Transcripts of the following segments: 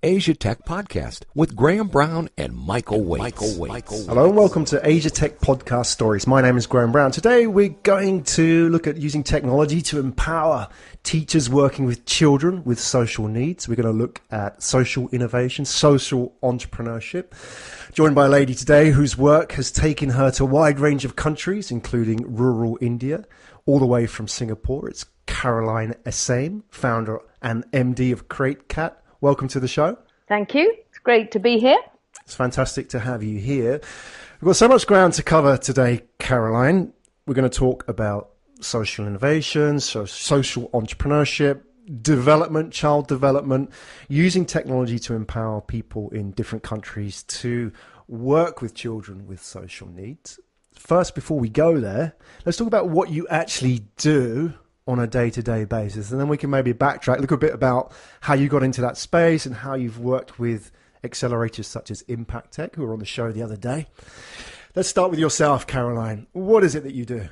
Asia Tech Podcast with Graham Brown and Michael Waite. Hello and welcome to Asia Tech Podcast Stories. My name is Graham Brown. Today we're going to look at using technology to empower teachers working with children with social needs. We're going to look at social innovation, social entrepreneurship. Joined by a lady today whose work has taken her to a wide range of countries, including rural India, all the way from Singapore. It's Caroline Essame, founder and MD of Kineret Karin. Welcome to the show. Thank you. It's great to be here. It's fantastic to have you here. We've got so much ground to cover today, Caroline. We're going to talk about social innovation, social entrepreneurship, development, child development, using technology to empower people in different countries to work with children with social needs. First, before we go there, let's talk about what you actually do on a day-to-day basis, and then we can maybe backtrack, look a bit about how you got into that space and how you've worked with accelerators such as Impactech, who were on the show the other day. Let's start with yourself, Caroline. What is it that you do?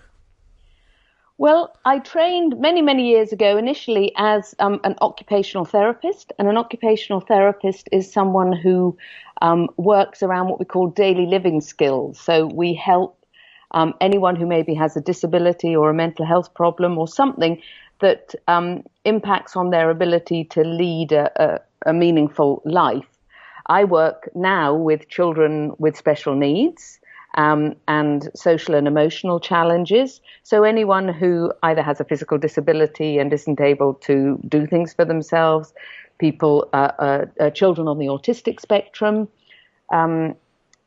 Well, I trained many, many years ago initially as an occupational therapist, and an occupational therapist is someone who works around what we call daily living skills. So we help anyone who maybe has a disability or a mental health problem or something that impacts on their ability to lead a meaningful life. I work now with children with special needs and social and emotional challenges. So anyone who either has a physical disability and isn't able to do things for themselves, people, children on the autistic spectrum,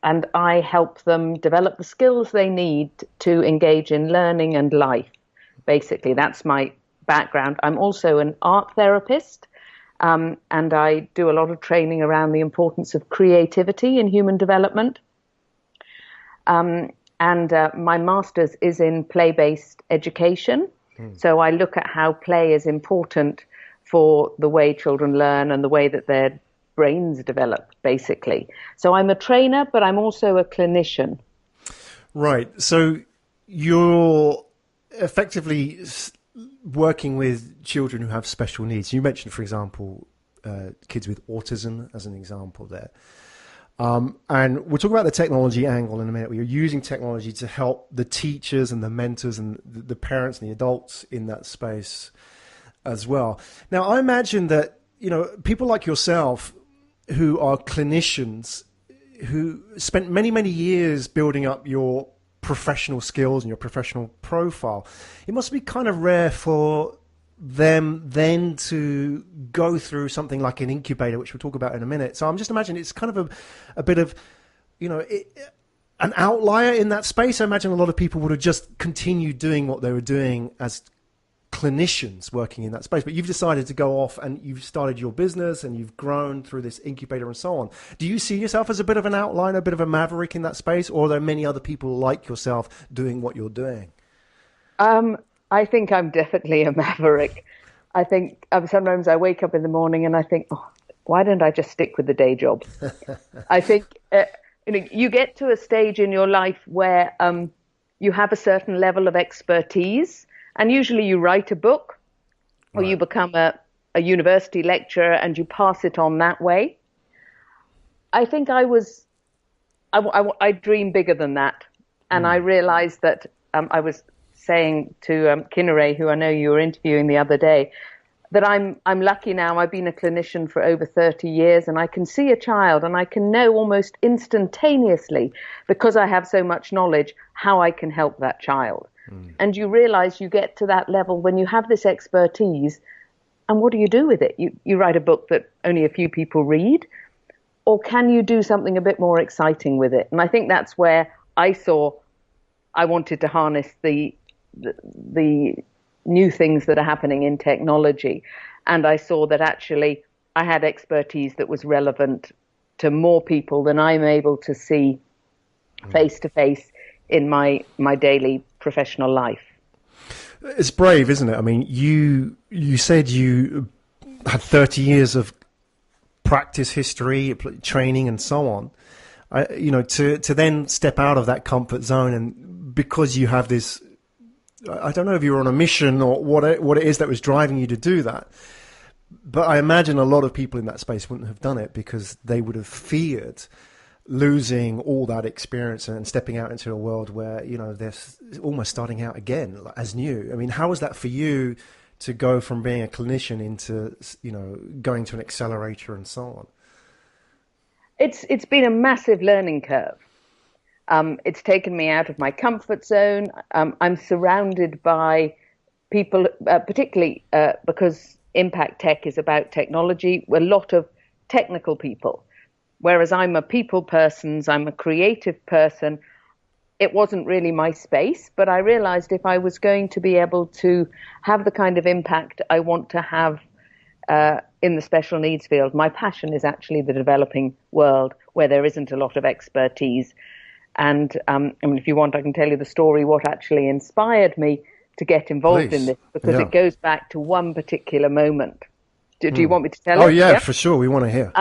and I help them develop the skills they need to engage in learning and life. Basically, that's my background. I'm also an art therapist, and I do a lot of training around the importance of creativity in human development. And my master's is in play-based education. So I look at how play is important for the way children learn and the way that their brains develop, basically. So I'm a trainer, but I'm also a clinician. Right. So you're effectively working with children who have special needs. You mentioned, for example, kids with autism as an example there. And we'll talk about the technology angle in a minute. We're using technology to help the teachers and the mentors and the parents and the adults in that space as well. Now, I imagine that, you know, people like yourself who are clinicians who spent many, many years building up your professional skills and your professional profile, it must be kind of rare for them then to go through something like an incubator, which we'll talk about in a minute. So I'm just imagining it's kind of a bit of, you know, an outlier in that space. I imagine a lot of people would have just continued doing what they were doing as clinicians working in that space, but you've decided to go off and you've started your business and you've grown through this incubator and so on. Do you see yourself as a bit of an outlier, a bit of a maverick in that space, or are there many other people like yourself doing what you're doing? I think I'm definitely a maverick. I think sometimes I wake up in the morning and I think, oh, why don't I just stick with the day job? I think you get to a stage in your life where you have a certain level of expertise. And usually you write a book or you become a university lecturer and you pass it on that way. I think I dream bigger than that. And I realized that I was saying to Kineret, who I know you were interviewing the other day, that I'm lucky now. I've been a clinician for over 30 years and I can see a child and I can know almost instantaneously, because I have so much knowledge, how I can help that child. And you realize you get to that level when you have this expertise, and what do you do with it? You write a book that only a few people read, or can you do something a bit more exciting with it? And I think that's where I saw I wanted to harness the new things that are happening in technology. And I saw that actually I had expertise that was relevant to more people than I'm able to see face to face in my daily professional life. It's brave, isn't it? I mean, you said you had 30 years of practice history, training, and so on. To then step out of that comfort zone, and because you have this, I don't know if you're on a mission or what it is that was driving you to do that, But I imagine a lot of people in that space wouldn't have done it because they would have feared losing all that experience and stepping out into a world where, you know, they're almost starting out again as new. I mean, how was that for you to go from being a clinician into, you know, going to an accelerator and so on? It's been a massive learning curve. It's taken me out of my comfort zone. I'm surrounded by people, particularly because Impactech is about technology, a lot of technical people. Whereas I'm a people person, I'm a creative person. It wasn't really my space, but I realized if I was going to be able to have the kind of impact I want to have in the special needs field, my passion is actually the developing world where there isn't a lot of expertise. And I mean, if you want, I can tell you the story, what actually inspired me to get involved in this, because it goes back to one particular moment. Do you want me to tell it? Oh, yeah, for sure. We want to hear.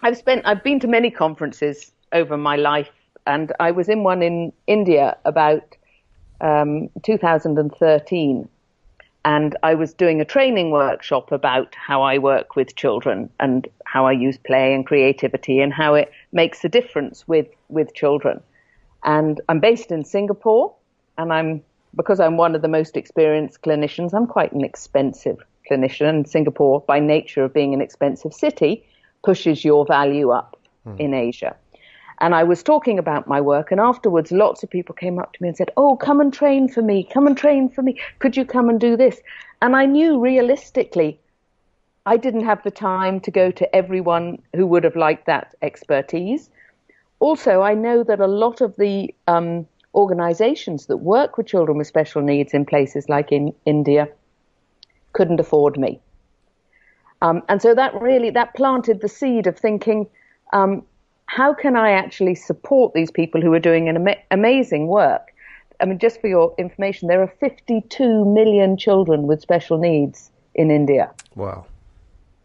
I've been to many conferences over my life, and I was in one in India about 2013, and I was doing a training workshop about how I work with children and how I use play and creativity and how it makes a difference with children. And I'm based in Singapore, and because I'm one of the most experienced clinicians, I'm quite an expensive clinician, and Singapore, by nature of being an expensive city, pushes your value up in Asia. And I was talking about my work, and afterwards lots of people came up to me and said, "Oh, come and train for me, could you come and do this?" And I knew realistically I didn't have the time to go to everyone who would have liked that expertise. Also, I know that a lot of the organizations that work with children with special needs in places like in India couldn't afford me. And so that planted the seed of thinking, how can I actually support these people who are doing an amazing work? I mean, just for your information, there are 52 million children with special needs in India. Wow.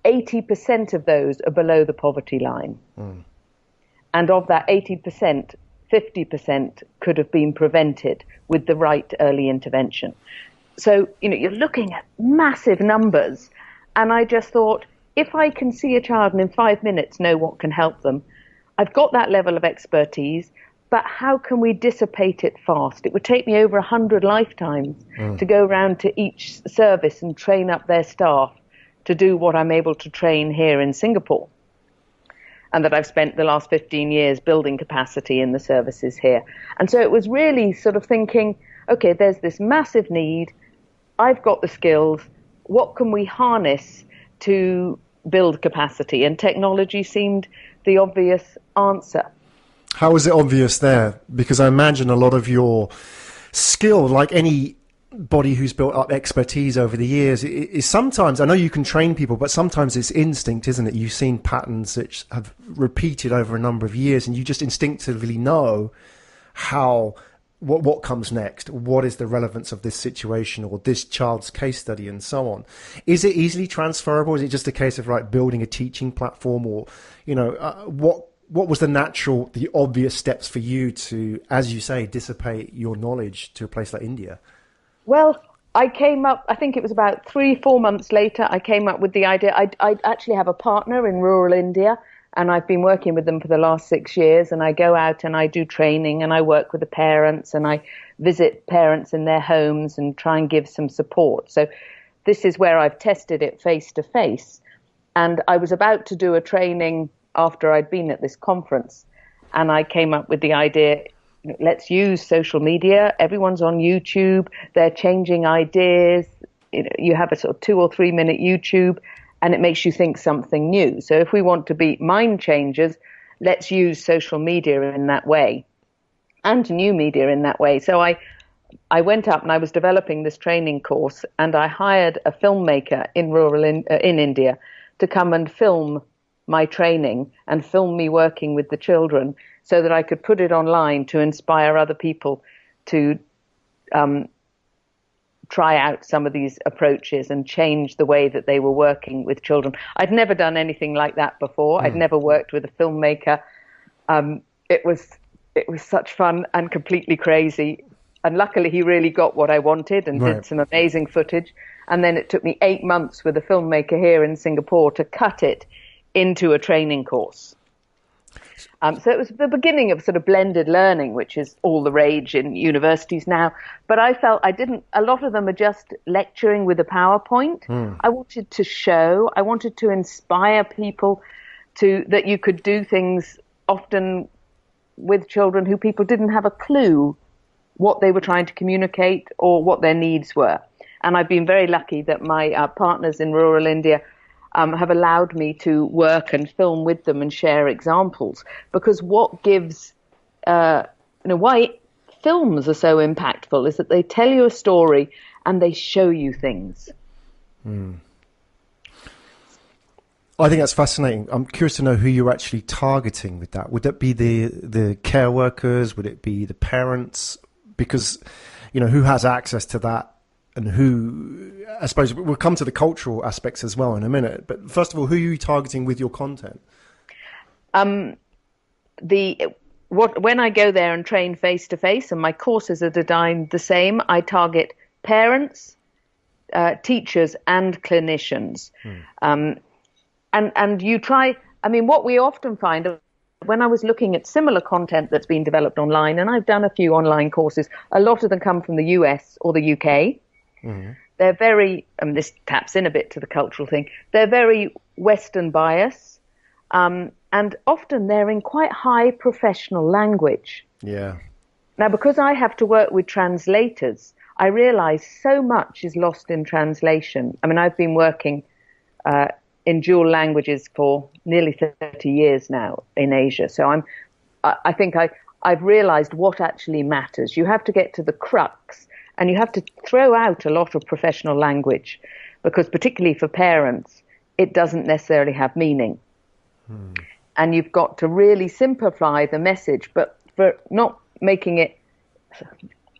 80% of those are below the poverty line. And of that 80%, 50% could have been prevented with the right early intervention. So, you know, you're looking at massive numbers. And I just thought, if I can see a child and in 5 minutes know what can help them, I've got that level of expertise, but how can we dissipate it fast? It would take me over 100 lifetimes to go around to each service and train up their staff to do what I'm able to train here in Singapore. And that I've spent the last 15 years building capacity in the services here. And so it was really sort of thinking, okay, there's this massive need. I've got the skills. What can we harness to build capacity? And technology seemed the obvious answer. How was it obvious there? Because I imagine a lot of your skill, like anybody who's built up expertise over the years, is sometimes, I know you can train people, but sometimes it's instinct, isn't it? You've seen patterns that have repeated over a number of years, and you just instinctively know what comes next, what is the relevance of this situation or this child's case study and so on. Is it easily transferable? Is it just a case of building a teaching platform, or, you know, what was the obvious steps for you to, as you say, dissipate your knowledge to a place like India? Well, I came up, I think it was about 3-4 months later, I came up with the idea. I actually have a partner in rural India, and I've been working with them for the last 6 years, and I go out and I do training and I work with the parents and I visit parents in their homes and try and give some support. So this is where I've tested it face to face. And I was about to do a training after I'd been at this conference, and I came up with the idea, let's use social media. Everyone's on YouTube. They're changing ideas. You have a sort of 2 or 3 minute YouTube, and it makes you think something new. So if we want to be mind changers, let's use social media in that way and new media in that way. So I went up and I was developing this training course, and I hired a filmmaker in India to come and film my training and film me working with the children so that I could put it online to inspire other people to try out some of these approaches and change the way that they were working with children. I'd never done anything like that before. I'd never worked with a filmmaker. It was such fun and completely crazy. And luckily he really got what I wanted and did some amazing footage. And then it took me 8 months with a filmmaker here in Singapore to cut it into a training course. So it was the beginning of sort of blended learning, which is all the rage in universities now. But I felt a lot of them are just lecturing with a PowerPoint. I wanted to show, I wanted to inspire people that you could do things often with children who people didn't have a clue what they were trying to communicate or what their needs were. And I've been very lucky that my partners in rural India have allowed me to work and film with them and share examples, because what gives, why films are so impactful is that they tell you a story and they show you things. I think that's fascinating. I'm curious to know who you're actually targeting with that. Would that be the care workers? Would it be the parents? Because, who has access to that? And who, I suppose we'll come to the cultural aspects as well in a minute. But first of all, who are you targeting with your content? When I go there and train face to face, and my courses are designed the same, I target parents, teachers, and clinicians. And you try. I mean, what we often find when I was looking at similar content that's been developed online, and I've done a few online courses, a lot of them come from the US or the UK. They're very, this taps in a bit to the cultural thing, they're very Western bias, and often they're in quite high professional language. Yeah. Now, because I have to work with translators, I realize so much is lost in translation. I mean, I've been working in dual languages for nearly 30 years now in Asia. So I think I've realized what actually matters. You have to get to the crux, and you have to throw out a lot of professional language, because particularly for parents, it doesn't necessarily have meaning. And you've got to really simplify the message, but for not making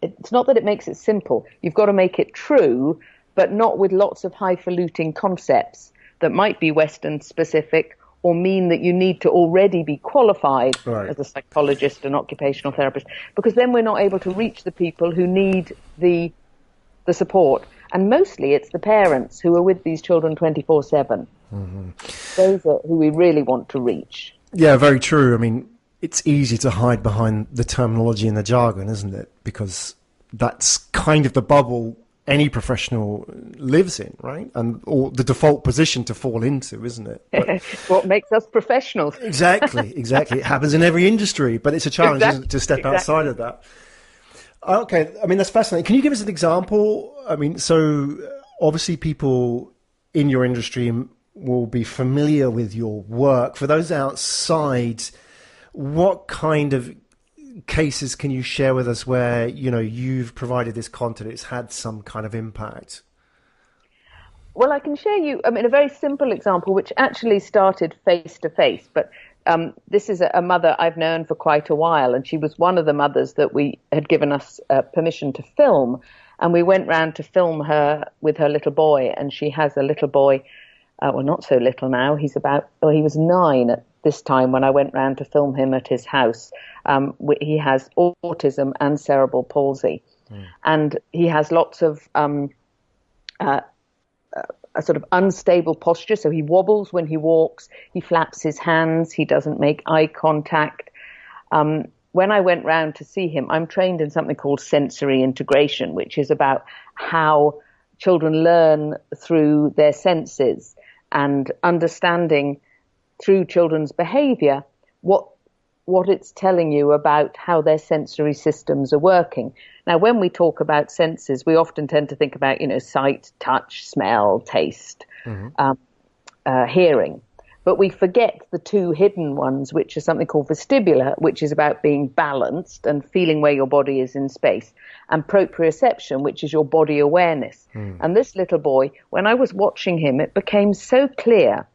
it's not that it makes it simple. You've got to make it true, but not with lots of highfalutin concepts that might be Western specific or mean that you need to already be qualified as a psychologist and occupational therapist, because then we're not able to reach the people who need the support. And mostly it's the parents who are with these children 24/7. Those are who we really want to reach. Yeah, very true. I mean, it's easy to hide behind the terminology and the jargon, isn't it? Because that's kind of the bubble any professional lives in, right? Or the default position to fall into, isn't it? But what makes us professionals. Exactly. It happens in every industry, but it's a challenge, isn't it, to step outside of that. Okay, I mean, that's fascinating. Can you give us an example? I mean, so obviously people in your industry will be familiar with your work. For those outside, what kind of cases can you share with us where you've provided this content, it's had some kind of impact? Well, I can share you a very simple example which actually started face to face, but this is a mother I've known for quite a while, and she was one of the mothers that we had given us permission to film, and we went round to film her with her little boy, and she has a little boy, well, not so little now, he was 9 at this time when I went round to film him at his house. He has autism and cerebral palsy, and he has lots of a sort of unstable posture. So he wobbles when he walks, he flaps his hands, he doesn't make eye contact. When I went round to see him, I'm trained in something called sensory integration, which is about how children learn through their senses and understanding through children's behavior what it's telling you about how their sensory systems are working. Now, when we talk about senses, we often tend to think about, sight, touch, smell, taste, hearing. But we forget the two hidden ones, which are something called vestibular, which is about being balanced and feeling where your body is in space, and proprioception, which is your body awareness. And this little boy, when I was watching him, it became so clear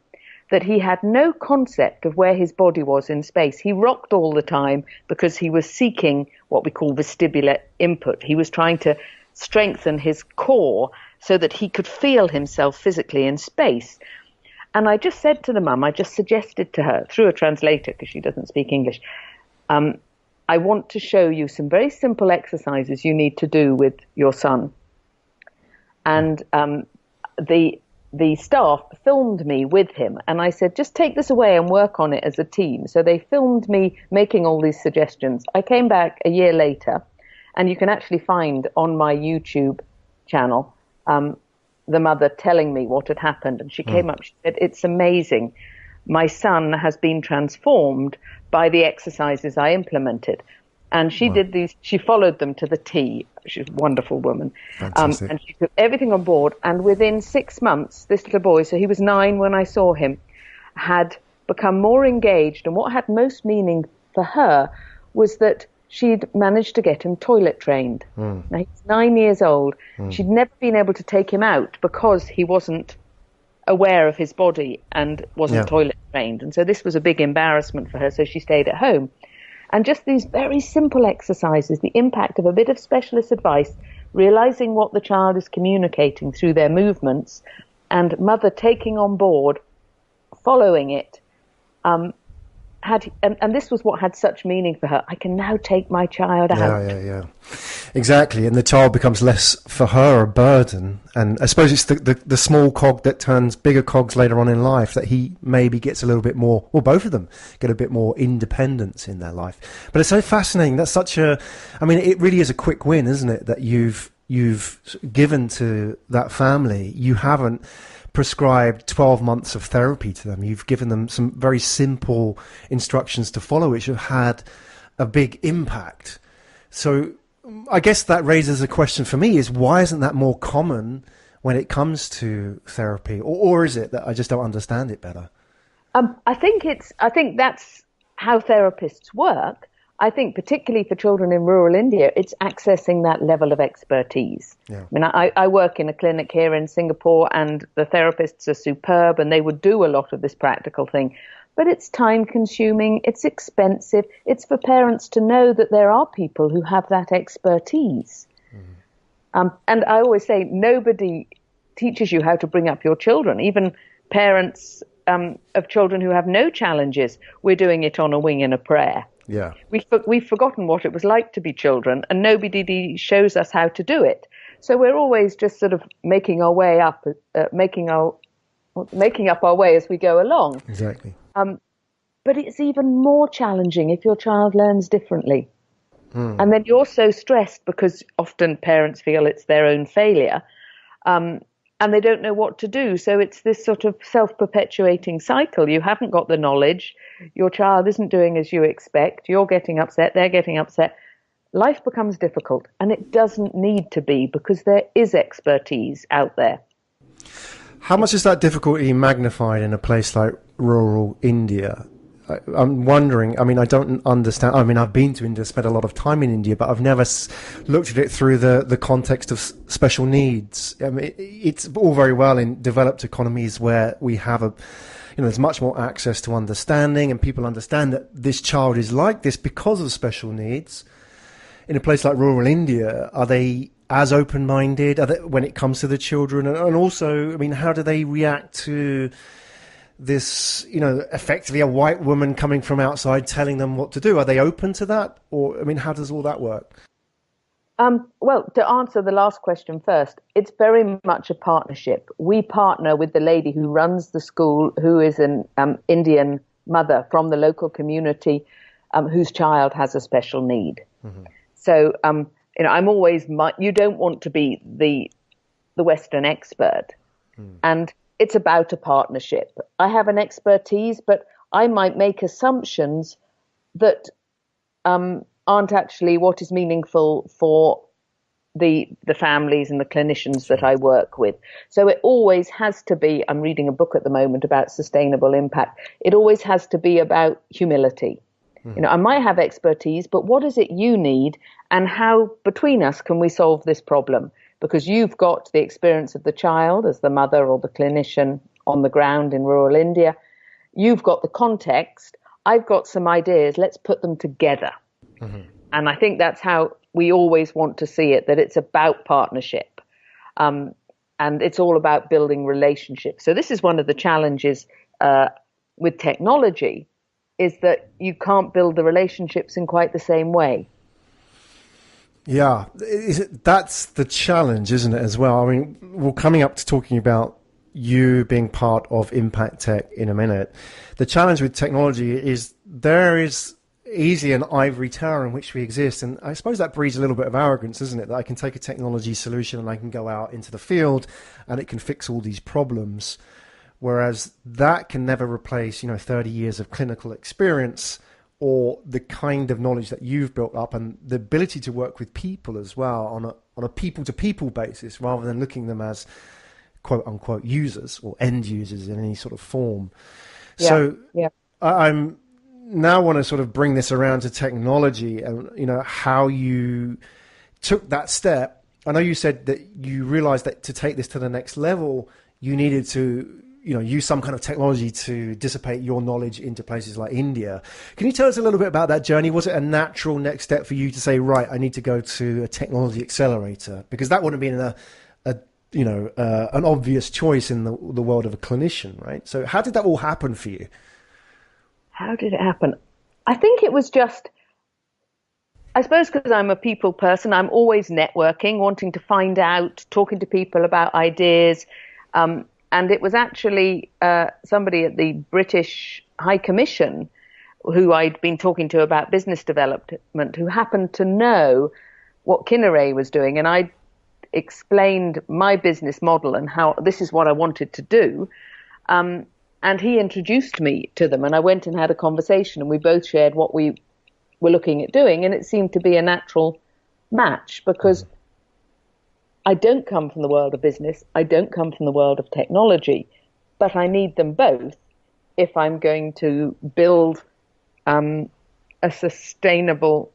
that he had no concept of where his body was in space. He rocked all the time because he was seeking what we call vestibular input. He was trying to strengthen his core so that he could feel himself physically in space. And I just said to the mum, I just suggested to her, through a translator because she doesn't speak English, I want to show you some very simple exercises you need to do with your son. And the staff filmed me with him, and I said, just take this away and work on it as a team. So they filmed me making all these suggestions. I came back a year later, and you can actually find on my YouTube channel the mother telling me what had happened. And she came up, she said, it's amazing. My son has been transformed by the exercises I implemented. And she did these, she followed them to the T. She's a wonderful woman. And she took everything on board. And within 6 months, this little boy, so he was 9 when I saw him, had become more engaged. And what had most meaning for her was that she'd managed to get him toilet trained. Now, he's 9 years old. She'd never been able to take him out because he wasn't aware of his body and wasn't toilet trained. And so this was a big embarrassment for her. So she stayed at home. And just these very simple exercises, the impact of a bit of specialist advice, realizing what the child is communicating through their movements, and mother taking on board, following it, and this was what had such meaning for her. I can now take my child out. Yeah. Exactly. And the child becomes less for her a burden. And I suppose it's the small cog that turns bigger cogs later on in life, that he maybe gets a little bit more, or both of them get a bit more independence in their life. But it's so fascinating. That's such a, I mean, it really is a quick win, isn't it? That you've given to that family. You haven't prescribed 12 months of therapy to them. You've given them some very simple instructions to follow, which have had a big impact. So I guess that raises a question for me, is why isn't that more common when it comes to therapy? Or is it that I just don't understand it better? I think that's how therapists work. I think particularly for children in rural India, it's accessing that level of expertise. I mean, I work in a clinic here in Singapore, and the therapists are superb, and they would do a lot of this practical thing. But it's time consuming, it's expensive. It's for parents to know that there are people who have that expertise. And I always say, nobody teaches you how to bring up your children. Even parents of children who have no challenges, we're doing it on a wing and a prayer. Yeah, we've forgotten what it was like to be children, and nobody shows us how to do it. So we're always just sort of making our way up, making up our way as we go along. Exactly. But it's even more challenging if your child learns differently, and then you're so stressed because often parents feel it's their own failure, and they don't know what to do. So it's this sort of self-perpetuating cycle. You haven't got the knowledge. Your child isn't doing as you expect. You're getting upset. They're getting upset. Life becomes difficult, and it doesn't need to be, because there is expertise out there. How much is that difficulty magnified in a place like rural India? I'm wondering, I mean, I don't understand. I mean, I've been to India, spent a lot of time in India, but I've never looked at it through the context of special needs. I mean, it's all very well in developed economies where we have there's much more access to understanding, and people understand that this child is like this because of special needs. In a place like rural India, are they as open-minded when it comes to the children? And also, I mean, how do they react to this, effectively a white woman coming from outside telling them what to do? Are they open to that? Or, I mean, how does all that work? Well, to answer the last question first, it's very much a partnership. We partner with the lady who runs the school, who is an Indian mother from the local community, whose child has a special need. Mm-hmm. So, I'm always, you don't want to be the Western expert. And it's about a partnership. I have an expertise, but I might make assumptions that aren't actually what is meaningful for the families and the clinicians that I work with. So it always has to be, I'm reading a book at the moment about sustainable impact. It always has to be about humility. I might have expertise, but what is it you need, and how between us can we solve this problem? Because you've got the experience of the child as the mother or the clinician on the ground in rural India. You've got the context. I've got some ideas. Let's put them together. Mm-hmm. And I think that's how we always want to see it, that it's about partnership. And it's all about building relationships. So this is one of the challenges with technology, is that you can't build the relationships in quite the same way. Yeah, that's the challenge, isn't it, as well? I mean, we're coming up to talking about you being part of Impactech in a minute. The challenge with technology is there is easily an ivory tower in which we exist. And I suppose that breeds a little bit of arrogance, isn't it? That I can take a technology solution and I can go out into the field and it can fix all these problems. Whereas that can never replace, 30 years of clinical experience or the kind of knowledge that you've built up and the ability to work with people as well on a people-to-people basis rather than looking at them as quote-unquote users or end users in any sort of form. Yeah, so yeah. I'm now want to sort of bring this around to technology and, how you took that step. I know you said that you realized that to take this to the next level, you needed to use some kind of technology to dissipate your knowledge into places like India. Can you tell us a little bit about that journey? Was it a natural next step for you to say, right, I need to go to a technology accelerator? Because that would have been an obvious choice in the world of a clinician, right? So how did that all happen for you? How did it happen? I think it was just, I suppose because I'm a people person, I'm always networking, wanting to find out, talking to people about ideas. And it was actually somebody at the British High Commission who I'd been talking to about business development who happened to know what Kineret was doing. And I explained my business model and how this is what I wanted to do. And he introduced me to them. And I went and had a conversation and we both shared what we were looking at doing. And it seemed to be a natural match because I don't come from the world of business. I don't come from the world of technology, but I need them both if I'm going to build a sustainable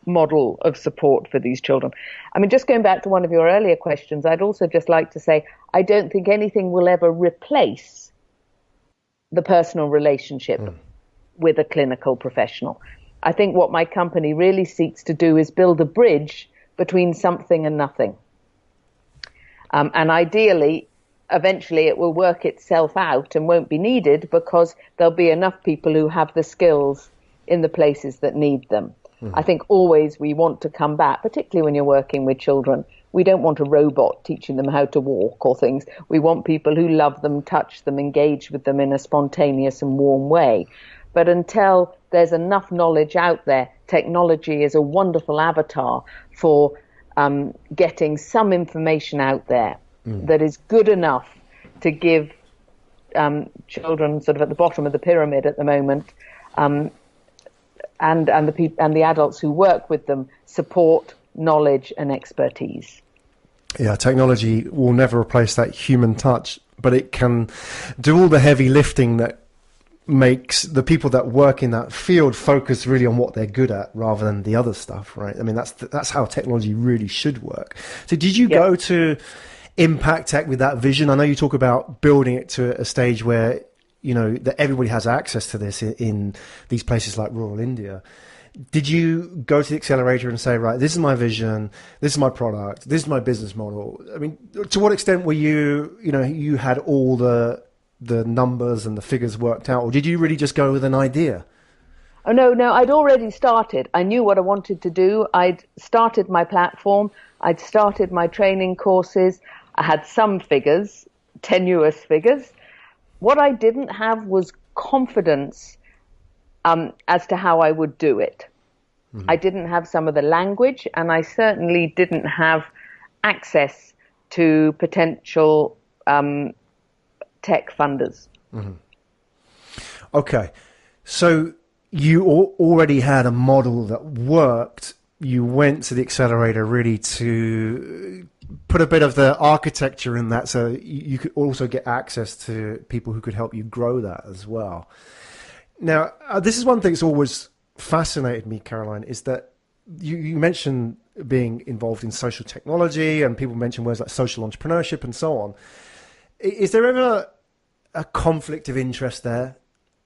model of support for these children. I mean, just going back to one of your earlier questions, I'd also just like to say, I don't think anything will ever replace the personal relationship with a clinical professional. I think what my company really seeks to do is build a bridge between something and nothing. And ideally, eventually it will work itself out and won't be needed because there'll be enough people who have the skills in the places that need them. I think always we want to come back, particularly when you're working with children. We don't want a robot teaching them how to walk or things. We want people who love them, touch them, engage with them in a spontaneous and warm way. But until there's enough knowledge out there, technology is a wonderful avatar for getting some information out there that is good enough to give children sort of at the bottom of the pyramid at the moment and the adults who work with them support, knowledge and expertise. Yeah, technology will never replace that human touch, but it can do all the heavy lifting that makes the people that work in that field focus really on what they're good at rather than the other stuff, right? I mean, that's how technology really should work. So did you go to Impactech with that vision? I know you talk about building it to a stage where, that everybody has access to this in these places like rural India. Did you go to the accelerator and say, right, this is my vision, this is my product, this is my business model? I mean, to what extent were you had all the numbers and the figures worked out, or did you really just go with an idea? Oh, no, I'd already started. I knew what I wanted to do. I'd started my platform. I'd started my training courses. I had some figures, tenuous figures. What I didn't have was confidence as to how I would do it. I didn't have some of the language, and I certainly didn't have access to potential tech funders. Okay, so you already had a model that worked. You went to the accelerator really to put a bit of the architecture in that so you could also get access to people who could help you grow that as well. Now, this is one thing that's always fascinated me, Caroline, is that you mentioned being involved in social technology and people mention words like social entrepreneurship and so on. Is there ever a conflict of interest there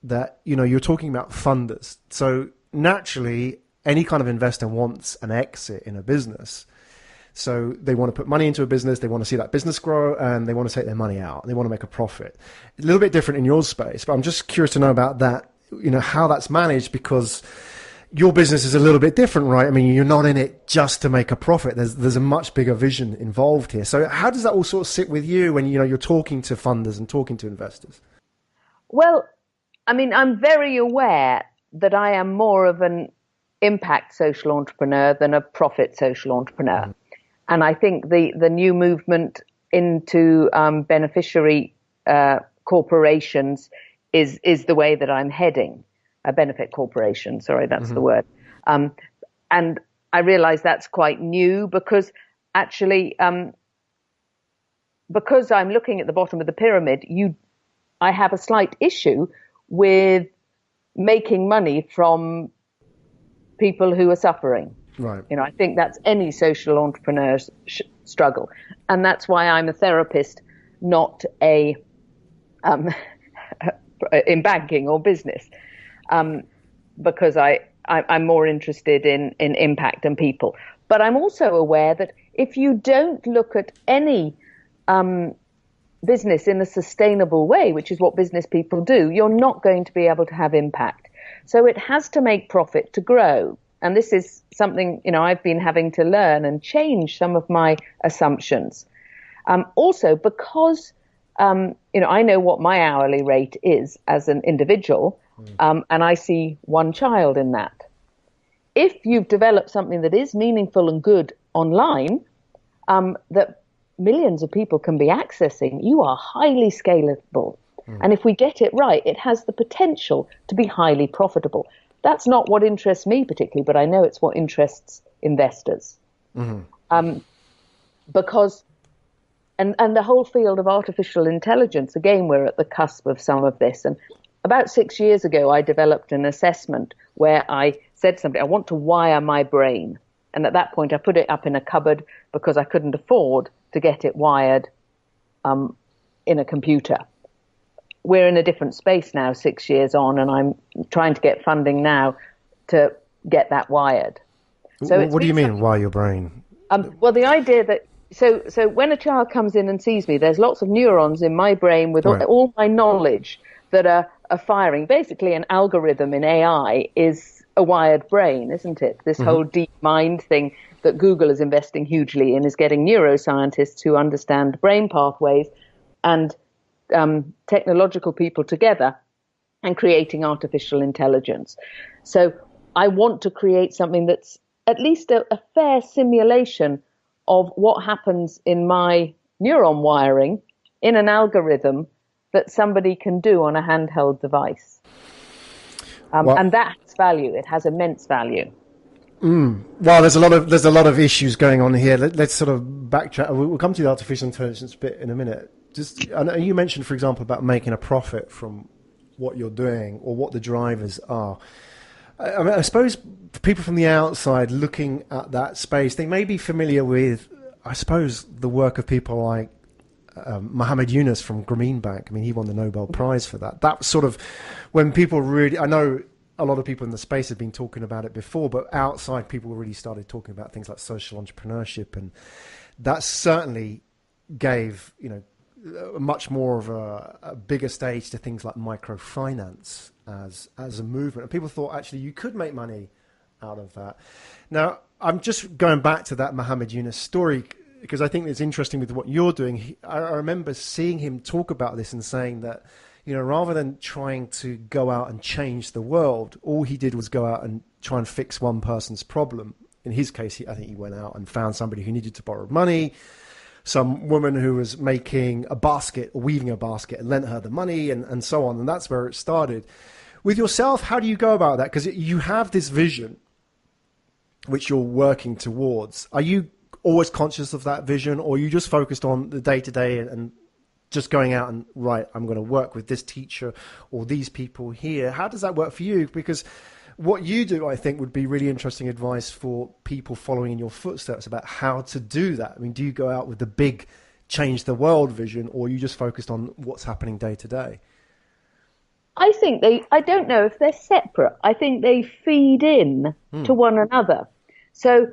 that, you're talking about funders? So naturally, any kind of investor wants an exit in a business. So they want to put money into a business, they want to see that business grow, and they want to take their money out. They want to make a profit. A little bit different in your space, but I'm just curious to know about that, how that's managed, because, your business is a little bit different, right? I mean, you're not in it just to make a profit. There's a much bigger vision involved here. So how does that all sort of sit with you when, you're talking to funders and talking to investors? Well, I mean, I'm very aware that I am more of an impact social entrepreneur than a profit social entrepreneur. Mm-hmm. And I think the new movement into beneficiary corporations is the way that I'm heading. A benefit corporation, sorry, that's the word. And I realize that's quite new because actually, because I'm looking at the bottom of the pyramid, I have a slight issue with making money from people who are suffering. Right. I think that's any social entrepreneur's struggle. And that's why I'm a therapist, not in banking or business. Because I'm more interested in impact and people. But I'm also aware that if you don't look at any business in a sustainable way, which is what business people do, you're not going to be able to have impact. So it has to make profit to grow. And this is something, I've been having to learn and change some of my assumptions. Also, because, I know what my hourly rate is as an individual, and I see one child in that. If you've developed something that is meaningful and good online, that millions of people can be accessing, you are highly scalable. And if we get it right, it has the potential to be highly profitable. That's not what interests me particularly, but I know it's what interests investors. Because, and the whole field of artificial intelligence, again, we're at the cusp of some of this. And about 6 years ago, I developed an assessment where I said something, I want to wire my brain. And at that point, I put it up in a cupboard because I couldn't afford to get it wired in a computer. We're in a different space now, 6 years on, and I'm trying to get funding now to get that wired. So what do you mean, wire your brain? Well, the idea that, so when a child comes in and sees me, there's lots of neurons in my brain with all my knowledge that are firing. Basically, an algorithm in AI is a wired brain, isn't it? This whole deep mind thing that Google is investing hugely in is getting neuroscientists who understand brain pathways and technological people together and creating artificial intelligence. So I want to create something that's at least a fair simulation of what happens in my neuron wiring in an algorithm that somebody can do on a handheld device. And that has value. It has immense value. Well, there's a lot of issues going on here. Let's sort of backtrack. We'll come to the artificial intelligence bit in a minute. I know you mentioned, for example, about making a profit from what you're doing or what the drivers are. I mean, I suppose people from the outside looking at that space, they may be familiar with, I suppose, the work of people like Muhammad Yunus from Bank. I mean, he won the Nobel Prize for that. That was sort of when people really, I know a lot of people in the space have been talking about it before, but outside people really started talking about things like social entrepreneurship, and that certainly gave, much more of a bigger stage to things like microfinance as a movement. And people thought actually you could make money out of that. Now, I'm just going back to that Muhammad Yunus story because I think it's interesting with what you're doing. I remember seeing him talk about this and saying that, rather than trying to go out and change the world, all he did was go out and try and fix one person's problem. In his case, I think he went out and found somebody who needed to borrow money, some woman who was making a basket or weaving a basket and lent her the money and so on. And that's where it started. With yourself, how do you go about that? Because you have this vision which you're working towards. Are you always conscious of that vision, or are you just focused on the day-to-day and just going out and, right, I'm going to work with this teacher or these people here? How does that work for you? Because what you do, I think, would be really interesting advice for people following in your footsteps about how to do that. I mean, do you go out with the big change the world vision, or are you just focused on what's happening day to day? I think I don't know if they're separate. I think they feed in to one another. So,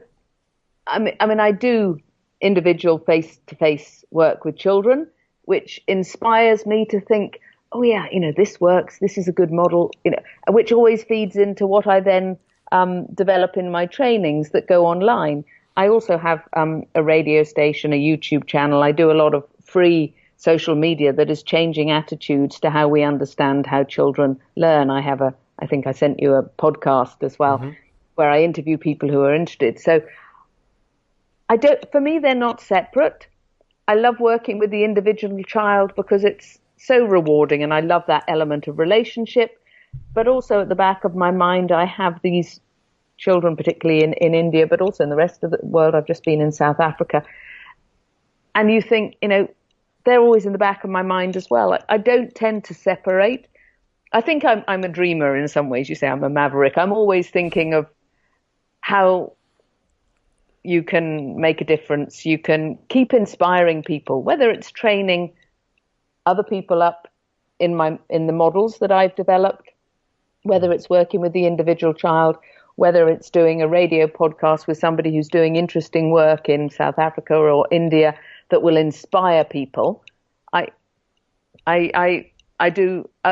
I mean, I do individual face-to-face work with children, which inspires me to think, oh yeah, this works. This is a good model, which always feeds into what I then develop in my trainings that go online. I also have a radio station, a YouTube channel. I do a lot of free social media that is changing attitudes to how we understand how children learn. I think I sent you a podcast as well, where I interview people who are interested. So for me, they're not separate. I love working with the individual child because it's so rewarding, and I love that element of relationship. But also at the back of my mind, I have these children, particularly in India, but also in the rest of the world. I've just been in South Africa. And you think, they're always in the back of my mind as well. I don't tend to separate. I think I'm a dreamer in some ways. You say I'm a maverick. I'm always thinking of how you can make a difference. You can keep inspiring people, whether it's training other people up in the models that I've developed, whether it's working with the individual child, whether it's doing a radio podcast with somebody who's doing interesting work in South Africa or India that will inspire people. I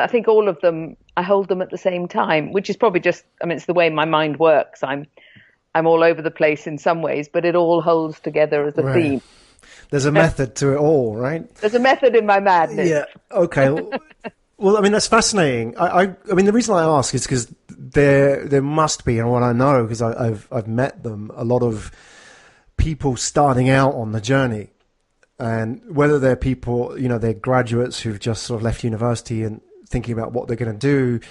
think all of them, I hold them at the same time, which is probably it's the way my mind works. I'm all over the place in some ways, but it all holds together as a theme. There's a method to it all, right? There's a method in my madness. Yeah. Okay. Well, that's fascinating. I mean, the reason I ask is because there must be, and what I know, because I've met them, a lot of people starting out on the journey, and whether they're people, they're graduates who've just sort of left university and thinking about what they're going to do,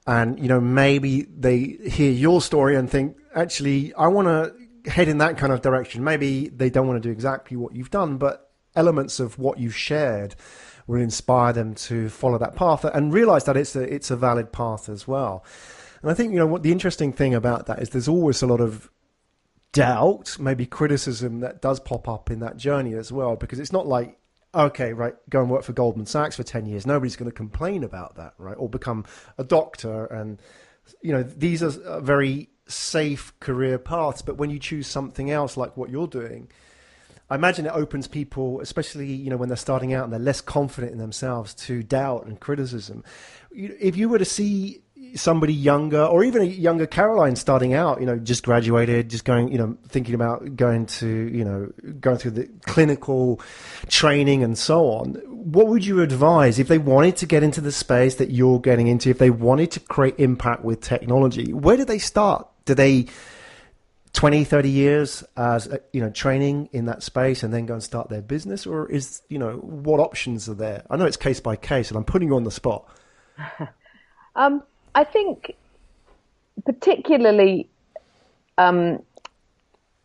and maybe they hear your story and think, actually, I want to head in that kind of direction. Maybe they don't want to do exactly what you've done, but elements of what you've shared will inspire them to follow that path and realize that it's a valid path as well. And I think, what the interesting thing about that is there's always a lot of doubt, maybe criticism that does pop up in that journey as well, because it's not like, okay, right, go and work for Goldman Sachs for 10 years. Nobody's going to complain about that, right? Or become a doctor. And, these are very safe career paths. But when you choose something else like what you're doing, I imagine it opens people, especially, when they're starting out and they're less confident in themselves, to doubt and criticism. If you were to see somebody younger, or even a younger Caroline starting out, just graduated, just going, thinking about going through the clinical training and so on, what would you advise if they wanted to get into the space that you're getting into, if they wanted to create impact with technology? Where do they start? Do they 20, 30 years as, training in that space and then go and start their business? Or is, what options are there? I know it's case by case and I'm putting you on the spot. I think particularly in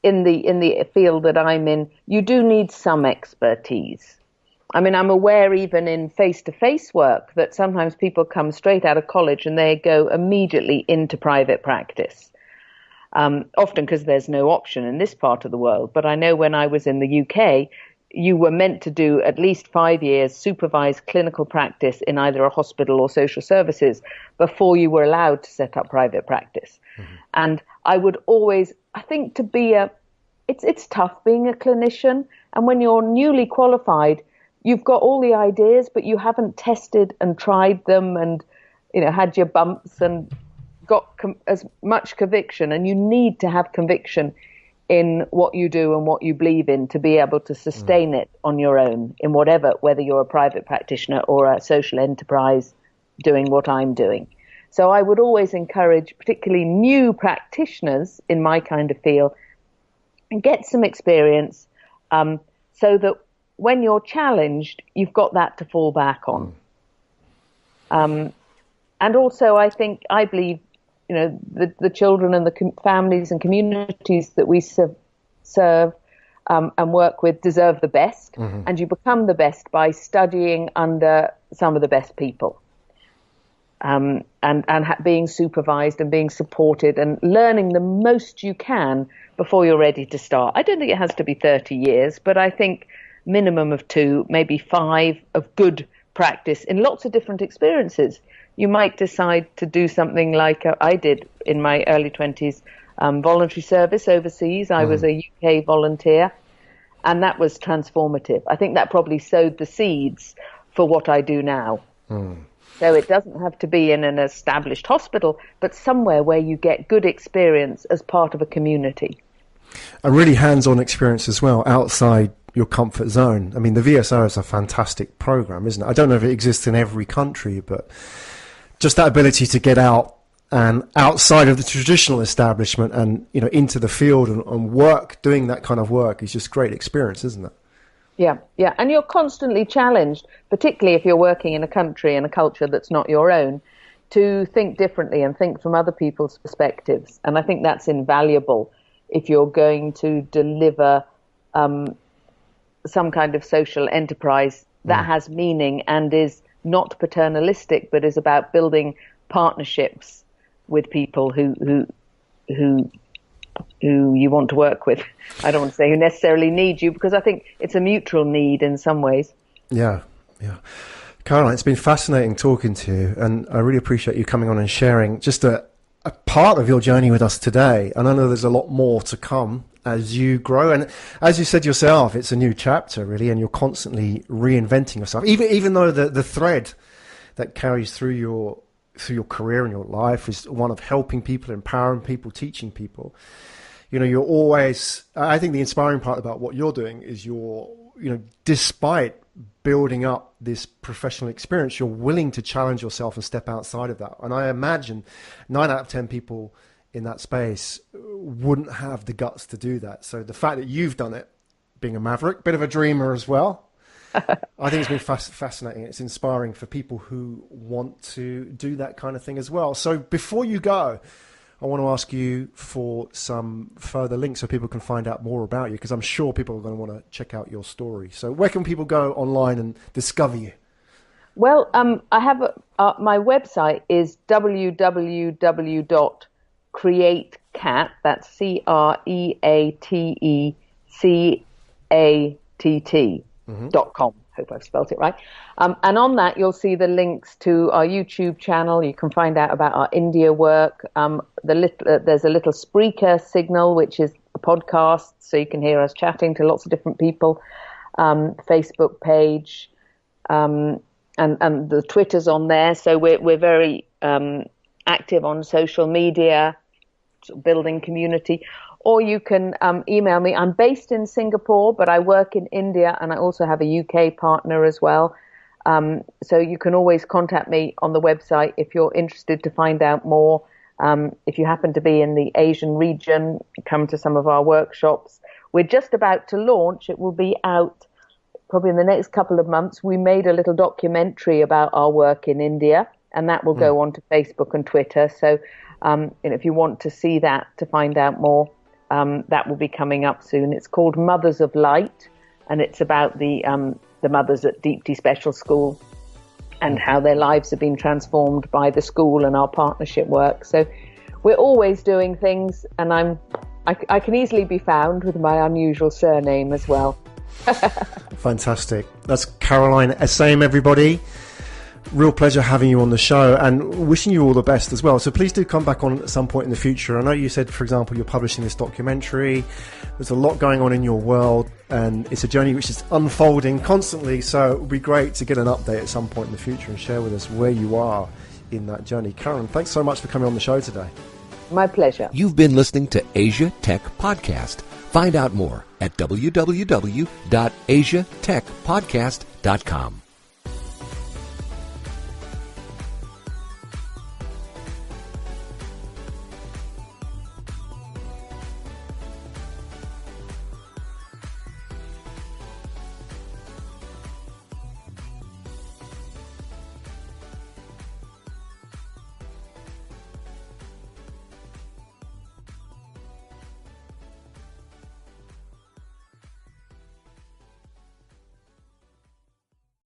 the field that I'm in, you do need some expertise. I'm aware even in face-to-face work that sometimes people come straight out of college and they go immediately into private practice. Often because there's no option in this part of the world. But I know when I was in the UK, you were meant to do at least 5 years supervised clinical practice in either a hospital or social services before you were allowed to set up private practice. Mm-hmm. And I would always, I think it's tough being a clinician. And when you're newly qualified, you've got all the ideas, but you haven't tested and tried them and, had your bumps and got as much conviction. And you need to have conviction in what you do and what you believe in to be able to sustain it on your own in whatever, whether you're a private practitioner or a social enterprise doing what I'm doing. So I would always encourage particularly new practitioners in my kind of field and get some experience so that when you're challenged, you've got that to fall back on. And also I believe the children and the families and communities that we serve and work with deserve the best. Mm-hmm. And you become the best by studying under some of the best people and being supervised and being supported and learning the most you can before you're ready to start. I don't think it has to be 30 years, but I think minimum of 2, maybe 5 of good practice in lots of different experiences. You might decide to do something like I did in my early 20s, voluntary service overseas. I was a UK volunteer, and that was transformative. I think that probably sowed the seeds for what I do now. So it doesn't have to be in an established hospital, but somewhere where you get good experience as part of a community. A really hands-on experience as well, outside your comfort zone. I mean, the VSO is a fantastic program, isn't it? I don't know if it exists in every country, but just that ability to get out and outside of the traditional establishment and, you know, into the field and work, doing that kind of work is just great experience, isn't it? Yeah, yeah. And you're constantly challenged, particularly if you're working in a country and a culture that's not your own, to think differently and think from other people's perspectives. And I think that's invaluable if you're going to deliver some kind of social enterprise that has meaning and is not paternalistic, but is about building partnerships with people who you want to work with. I don't want to say who necessarily need you, because I think it's a mutual need in some ways. Yeah, yeah. Caroline, it's been fascinating talking to you, and I really appreciate you coming on and sharing just a part of your journey with us today. And I know there's a lot more to come as you grow. And as you said yourself, it's a new chapter, really, and you're constantly reinventing yourself. Even though the thread that carries through your career and your life is one of helping people, empowering people, teaching people. You know, you're always, I think the inspiring part about what you're doing is despite building up this professional experience, you're willing to challenge yourself and step outside of that. And I imagine 9 out of 10 people in that space wouldn't have the guts to do that. So the fact that you've done it, being a maverick, bit of a dreamer as well, I think it's been fascinating. It's inspiring for people who want to do that kind of thing as well. So before you go, I want to ask you for some further links so people can find out more about you, because I'm sure people are going to want to check out your story. So where can people go online and discover you? Well, I have my website is www.createcat, that's CREATECATT.com. Hope I've spelt it right. And on that, you'll see the links to our YouTube channel. You can find out about our India work. There's a little Spreaker signal, which is a podcast, so you can hear us chatting to lots of different people. Facebook page, and the Twitter's on there. So we're very active on social media, sort of building community. Or you can email me. I'm based in Singapore, but I work in India, and I also have a UK partner as well. So you can always contact me on the website if you're interested to find out more. If you happen to be in the Asian region, come to some of our workshops. We're just about to launch. It will be out probably in the next couple of months. We made a little documentary about our work in India, and that will go onto Facebook and Twitter. So if you want to see that, to find out more, that will be coming up soon. It's called Mothers of Light, and it's about the mothers at Deepti Special School and how their lives have been transformed by the school and our partnership work. So we're always doing things, and I can easily be found with my unusual surname as well. Fantastic. That's Caroline Essame, everybody. Real pleasure having you on the show, and wishing you all the best as well. So please do come back on at some point in the future. I know you said, for example, you're publishing this documentary. There's a lot going on in your world, and it's a journey which is unfolding constantly. So it would be great to get an update at some point in the future and share with us where you are in that journey. Caroline, thanks so much for coming on the show today. My pleasure. You've been listening to Asia Tech Podcast. Find out more at www.asiatechpodcast.com.